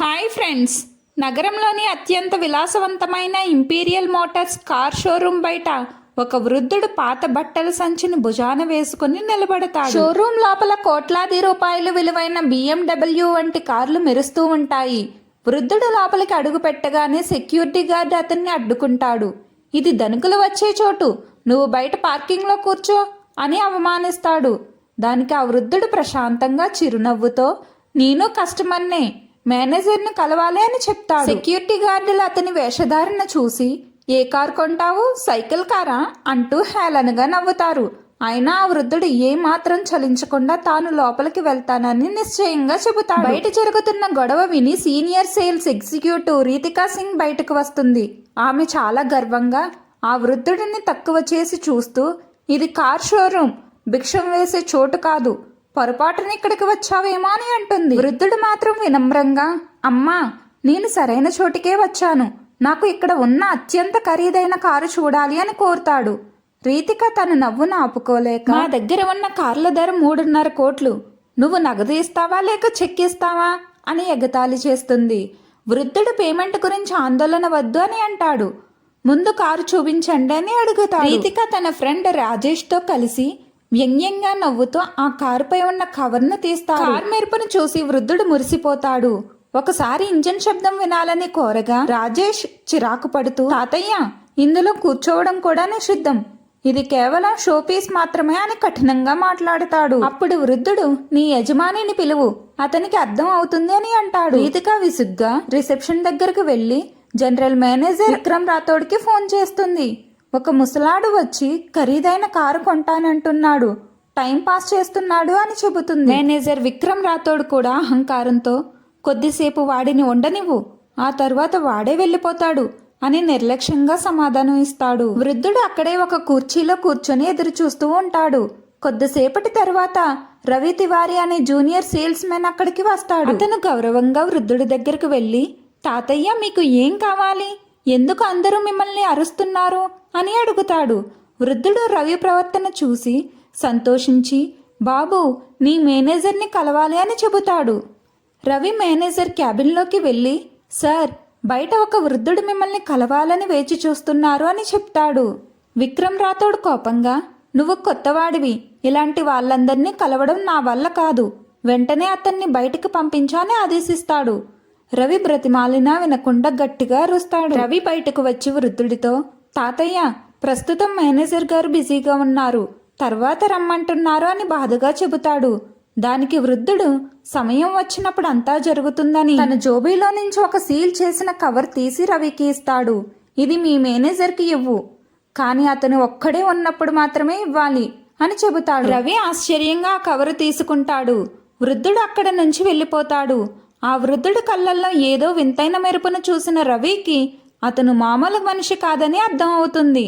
Hi friends, నగరంలోని అత్యంత విలాసవంతమైన ఇంపీరియల్ మోటార్స్ కార్ షోరూమ్ బయట ఒక వృద్ధుడు పాత బట్టల సంచిని భుజాన వేసుకుని నిలబడతాడు. షోరూమ్ లోపల కోట్లాది రూపాయలు విలువైన BMW వంటి కార్లు మెరుస్తూ ఉంటాయి. వృద్ధుడు లోపలికి అడుగు పెట్టగానే సెక్యూరిటీ గార్డ్ అతన్ని అడ్డుకుంటాడు. ఇది ధనికులు వచ్చే చోటు, నువ్వు బయట పార్కింగ్లో కూర్చో అని అవమానిస్తాడు. దానికి ఆ వృద్ధుడు ప్రశాంతంగా చిరునవ్వుతో, నేను కస్టమర్నే, మేనేజర్ను కలవాలి అని చెప్తాడు. సెక్యూరిటీ గార్డులు అతని వేషధారణ చూసి, ఏ కార్ కొంటావు, సైకిల్ కారా అంటూ హేళనగా నవ్వుతారు. అయినా ఆ వృద్ధుడు ఏ మాత్రం చలించకుండా తాను లోపలికి వెళ్తానని నిశ్చయంగా చెబుతాడు. బయట జరుగుతున్న గొడవ విని senior sales executive Ritika Singh బయటకు వస్తుంది. ఆమె చాలా గర్వంగా ఆ వృద్ధుడిని తక్కువ చేసి చూస్తూ, ఇది కార్ షోరూమ్, భిక్షం వేసే చోటు కాదు, పొరపాటున ఇక్కడికి వచ్చావేమో అని అంటుంది. వృద్ధుడు మాత్రం వినమ్రంగా, అమ్మా, నేను సరైన చోటికే వచ్చాను, నాకు ఇక్కడ ఉన్న అత్యంత ఖరీదైన కారు చూడాలి అని కోరుతాడు. రీతిక తన నవ్వును ఆపుకోలేక, మా దగ్గర ఉన్న కార్ల ధర 3.5 కోట్లు, నువ్వు నగదు ఇస్తావా లేక చెక్ ఇస్తావా అని ఎగతాళి చేస్తుంది. వృద్ధుడు పేమెంట్ గురించి ఆందోళన వద్దు అని అంటాడు. ముందు కారు చూపించండి అని అడుగుతాడు. రీతిక తన ఫ్రెండ్ రాజేష్తో కలిసి వ్యంగ్యంగా నవ్వుతూ ఆ కారుపై ఉన్న కవర్ను తీస్తాడు. కారు మెరుపును చూసి వృద్ధుడు మురిసిపోతాడు. ఒకసారి ఇంజన్ శబ్దం వినాలని కోరగా రాజేష్ చిరాకు పడుతూ, తాతయ్య, ఇందులో కూర్చోవడం కూడా నిషిద్ధం, ఇది కేవలం షోపీస్ మాత్రమే అని కఠినంగా మాట్లాడతాడు. అప్పుడు వృద్ధుడు, నీ యజమానిని పిలువు, అతనికి అర్థం అవుతుంది అని అంటాడు. రీతిక విసుగ్గా రిసెప్షన్ దగ్గరకు వెళ్లి జనరల్ మేనేజర్ విక్రమ్ రాథోడ్కి ఫోన్ చేస్తుంది. ఒక ముసలాడు వచ్చి ఖరీదైన కారు కొంటానంటున్నాడు, టైం పాస్ చేస్తున్నాడు అని చెబుతుంది. మేనేజర్ విక్రమ్ రాథోడ్ కూడా అహంకారంతో, కొద్దిసేపు వాడిని ఉండనివ్వు, ఆ తర్వాత వాడే వెళ్ళిపోతాడు అని నిర్లక్ష్యంగా సమాధానం ఇస్తాడు. వృద్ధుడు అక్కడే ఒక కుర్చీలో కూర్చొని ఎదురు చూస్తూ ఉంటాడు. కొద్దిసేపటి తర్వాత రవి తివారీ అనే జూనియర్ సేల్స్ మెన్ అక్కడికి వస్తాడు. అతను గౌరవంగా వృద్ధుడి దగ్గరకు వెళ్ళి, తాతయ్య, మీకు ఏం కావాలి, ఎందుకు అందరూ మిమ్మల్ని అరుస్తున్నారు అని అడుగుతాడు. వృద్ధుడు రవి ప్రవర్తన చూసి సంతోషించి, బాబు, నీ మేనేజర్ని కలవాలి అని చెబుతాడు. రవి మేనేజర్ క్యాబిన్లోకి వెళ్ళి, సార్, బయట ఒక వృద్ధుడు మిమ్మల్ని కలవాలని వేచి చూస్తున్నారు అని చెప్తాడు. విక్రమ్ రాథోడ్ కోపంగా, నువ్వు కొత్తవాడివి, ఇలాంటి వాళ్ళందరినీ కలవడం నా వల్ల కాదు, వెంటనే అతన్ని బయటికి పంపించాలని ఆదేశిస్తాడు. రవి బ్రతిమాలినా వినకుండా గట్టిగా అరుస్తాడు. రవి బయటకు వచ్చి వృద్ధుడితో, తాతయ్య, ప్రస్తుతం మేనేజర్ గారు బిజీగా ఉన్నారు, తర్వాత రమ్మంటున్నారు అని బాధగా చెబుతాడు. దానికి వృద్ధుడు, సమయం వచ్చినప్పుడు అంతా జరుగుతుందని తన జోబీలో నుంచి ఒక సీల్ చేసిన కవర్ తీసి రవికి ఇస్తాడు. ఇది మీ మేనేజర్కి ఇవ్వు, కానీ అతను ఒక్కడే ఉన్నప్పుడు మాత్రమే ఇవ్వాలి అని చెబుతాడు. రవి ఆశ్చర్యంగా ఆ కవరు తీసుకుంటాడు. వృద్ధుడు అక్కడ నుంచి వెళ్ళిపోతాడు. ఆ వృద్ధుడి కళ్ళల్లో ఏదో వింతైన మెరుపును చూసిన రవికి అతను మామూలు మనిషి కాదని అర్థం అవుతుంది.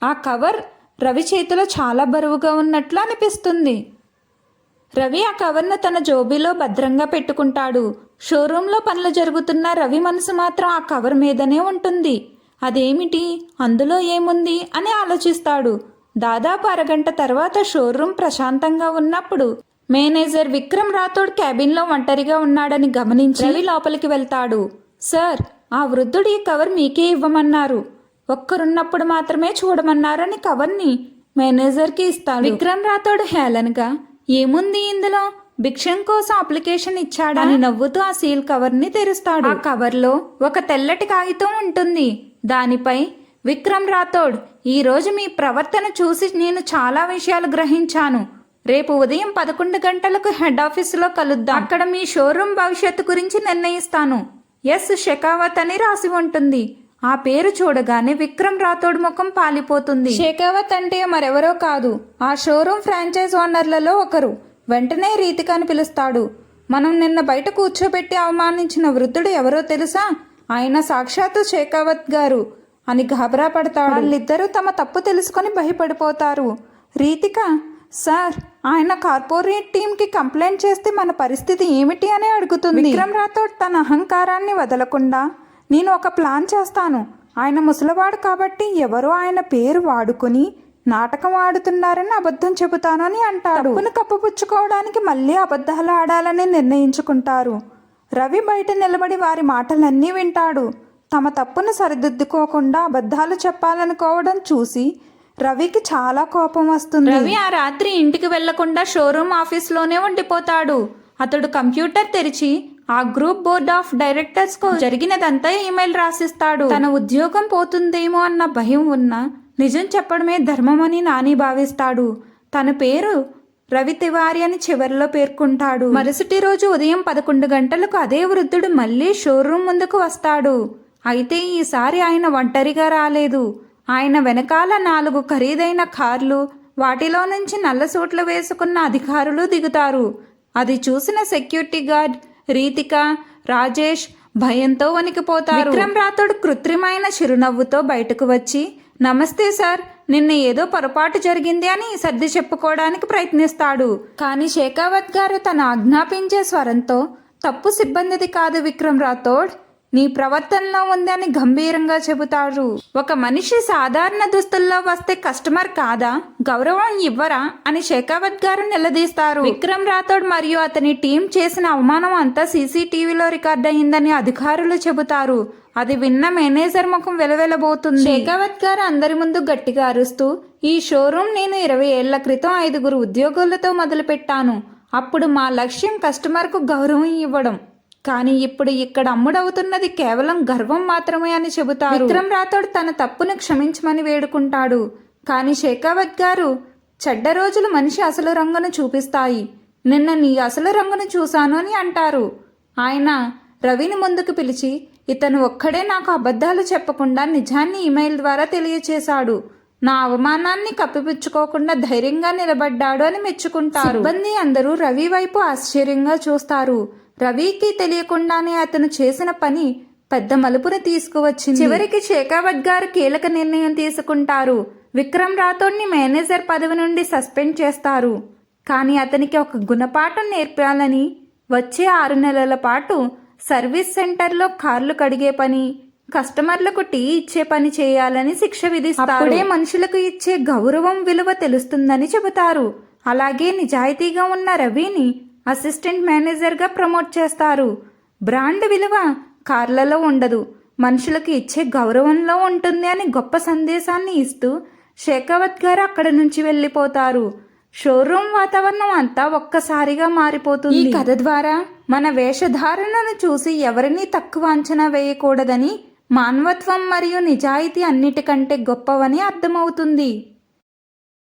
ఆ కవర్ రవి చేతిలో చాలా బరువుగా ఉన్నట్లు అనిపిస్తుంది. రవి ఆ కవర్ను తన జోబీలో భద్రంగా పెట్టుకుంటాడు. షోరూంలో పనులు జరుగుతున్న రవి మనసు మాత్రం ఆ కవర్ మీదనే ఉంటుంది. అదేమిటి, అందులో ఏముంది అని ఆలోచిస్తాడు. దాదాపు అరగంట తర్వాత షోరూం ప్రశాంతంగా ఉన్నప్పుడు మేనేజర్ విక్రమ్ రాథోడ్ క్యాబిన్లో ఒంటరిగా ఉన్నాడని గమనించి రవి లోపలికి వెళ్తాడు. సార్, ఆ వృద్ధుడు ఈ కవర్ మీకే ఇవ్వమన్నారు, ఒక్కరున్నప్పుడు మాత్రమే చూడమన్నారని కవర్ని మేనేజర్కి ఇస్తాడు. విక్రమ్ రాథోడ్ హేళనగా, ఏముంది ఇందులో, భిక్షం కోసం అప్లికేషన్ ఇచ్చాడని నవ్వుతూ ఆ సీల్ కవర్ని తెరుస్తాడు. ఆ కవర్లో ఒక తెల్లటి కాగితం ఉంటుంది. దానిపై, విక్రమ్ రాథోడ్, ఈరోజు మీ ప్రవర్తన చూసి నేను చాలా విషయాలు గ్రహించాను. రేపు ఉదయం 11 గంటలకు హెడ్ ఆఫీసులో కలుద్దాం, అక్కడ మీ షోరూమ్ భవిష్యత్తు గురించి నిర్ణయిస్తాను. ఎస్ షెకావత్ అని రాసి ఉంటుంది. ఆ పేరు చూడగానే విక్రమ్ రాథోడ్ ముఖం పాలిపోతుంది. షెకావత్ అంటే మరెవరో కాదు, ఆ షోరూమ్ ఫ్రాంచైజ్ ఓనర్లలో ఒకరు. వెంటనే రీతికాని పిలుస్తాడు. మనం నిన్న బయట కూర్చోబెట్టి అవమానించిన వృద్ధుడు ఎవరో తెలుసా, ఆయన సాక్షాత్తు షెకావత్ గారు అని గాబరా పడతాడు. వాళ్ళిద్దరూ తమ తప్పు తెలుసుకొని భయపడిపోతారు. రీతిక, సార్, ఆయన కార్పొరేట్ టీంకి కంప్లైంట్ చేస్తే మన పరిస్థితి ఏమిటి అని అడుగుతుంది. విక్రమ్ రాథోడ్ తన అహంకారాన్ని వదలకుండా, నేను ఒక ప్లాన్ చేస్తాను, ఆయన ముసలివాడు కాబట్టి ఎవరో ఆయన పేరు వాడుకుని నాటకం ఆడుతున్నారని అబద్ధం చెబుతాను అని అంటాడు. తప్పును కప్పుపుచ్చుకోవడానికి మళ్ళీ అబద్ధాలు ఆడాలని నిర్ణయించుకుంటారు. రవి బయట నిలబడి వారి మాటలన్నీ వింటాడు. తమ తప్పును సరిదిద్దుకోకుండా అబద్ధాలు చెప్పాలనుకోవడం చూసి రవికి చాలా కోపం వస్తుంది. రవి ఆ రాత్రి ఇంటికి వెళ్లకుండా షోరూమ్ ఆఫీస్లోనే ఉండిపోతాడు. అతడు కంప్యూటర్ తెరిచి ఆ గ్రూప్ బోర్డ్ ఆఫ్ డైరెక్టర్స్ కు జరిగినదంతా ఈమెయిల్ రాసిస్తాడు. తన ఉద్యోగం పోతుందేమో అన్న భయం ఉన్నా నిజం చెప్పడమే ధర్మమని నాని భావిస్తాడు. తన పేరు రవి తివారి అని చివరిలో పేర్కొంటాడు. మరుసటి రోజు ఉదయం 11 గంటలకు అదే వృద్ధుడు మళ్ళీ షోరూమ్ ముందుకు వస్తాడు. అయితే ఈసారి ఆయన ఒంటరిగా రాలేదు. ఆయన వెనకాల 4 ఖరీదైన కార్లు, వాటిలో నుంచి నల్ల సూట్లు వేసుకున్న అధికారులు దిగుతారు. అది చూసిన సెక్యూరిటీ గార్డ్ రీతిక, రాజేష్ భయంతో వణికిపోతారు. విక్రమ్ రాథోడ్ కృత్రిమైన చిరునవ్వుతో బయటకు వచ్చి, నమస్తే సార్, నిన్న ఏదో పొరపాటు జరిగింది అని సర్ది చెప్పుకోవడానికి ప్రయత్నిస్తాడు. కానీ షేకావత్ గారు తన ఆజ్ఞాపించే స్వరంతో, తప్పు సిబ్బందిది కాదు విక్రమ్ రాథోడ్, నీ ప్రవర్తనలో ఉంది అని గంభీరంగా చెబుతారు. ఒక మనిషి సాధారణ దుస్తుల్లో వస్తే కస్టమర్ కాదా, గౌరవం ఇవ్వరా అని షేకావత్ గారు నిలదీస్తారు. విక్రమ్ రాథోడ్ మరియు అతని టీం చేసిన అవమానం అంతా సీసీటీవీలో రికార్డ్ అయిందని అధికారులు చెబుతారు. అది విన్న మేనేజర్ ముఖం వెలవెలబోతుంది. షేకావత్ గారు అందరి ముందు గట్టిగా అరుస్తూ, ఈ షోరూమ్ నేను 20 ఏళ్ల క్రితం 5 ఉద్యోగులతో మొదలుపెట్టాను. అప్పుడు మా లక్ష్యం కస్టమర్కు గౌరవం ఇవ్వడం. కానీ ఇప్పుడు ఇక్కడ అమ్ముడవుతున్నది కేవలం గర్వం మాత్రమే అని చెబుతారు. విక్రమ్ రాథోడ్ తన తప్పును క్షమించమని వేడుకుంటాడు. కానీ షేకావత్ గారు, చెడ్డ రోజులు మనిషి అసలు రంగును చూపిస్తాయి, నిన్న నీ అసలు రంగును చూశాను అని అంటారు. ఆయన రవిని ముందుకు పిలిచి, ఇతను ఒక్కడే నాకు అబద్ధాలు చెప్పకుండా నిజాన్ని ఇమెయిల్ ద్వారా తెలియచేశాడు. నా అవమానాన్ని కప్పిపుచ్చుకోకుండా ధైర్యంగా నిలబడ్డాడు అని మెచ్చుకుంటారు. సిబ్బంది అందరూ రవి వైపు ఆశ్చర్యంగా చూస్తారు. రవికి తెలియకుండానే అతను చేసిన పని పెద్ద మలుపుని తీసుకువచ్చింది. చివరికి షేకావత్ గారు కీలక నిర్ణయం తీసుకుంటారు. విక్రమ్ రాథోడ్ని మేనేజర్ పదవి నుండి సస్పెండ్ చేస్తారు. కానీ అతనికి ఒక గుణపాఠం నేర్పాలని వచ్చే 6 నెలల పాటు సర్వీస్ సెంటర్లో కార్లు కడిగే పని, కస్టమర్లకు టీ ఇచ్చే పని చేయాలని శిక్ష విధిస్తారు. అప్పుడే మనుషులకు ఇచ్చే గౌరవం విలువ తెలుస్తుందని చెబుతారు. అలాగే నిజాయితీగా ఉన్న రవిని అసిస్టెంట్ మేనేజర్గా ప్రమోట్ చేస్తారు. బ్రాండ్ విలువ కార్లలో ఉండదు, మనుషులకు ఇచ్చే గౌరవంలో ఉంటుంది అని గొప్ప సందేశాన్ని ఇస్తూ షేకావత్ గారు అక్కడి నుంచి వెళ్ళిపోతారు. షోరూమ్ వాతావరణం అంతా ఒక్కసారిగా మారిపోతుంది. ఈ కథ ద్వారా మన వేషధారణను చూసి ఎవరినీ తక్కువ అంచనా వేయకూడదని, మానవత్వం మరియు నిజాయితీ అన్నిటికంటే గొప్పవని అర్థమవుతుంది.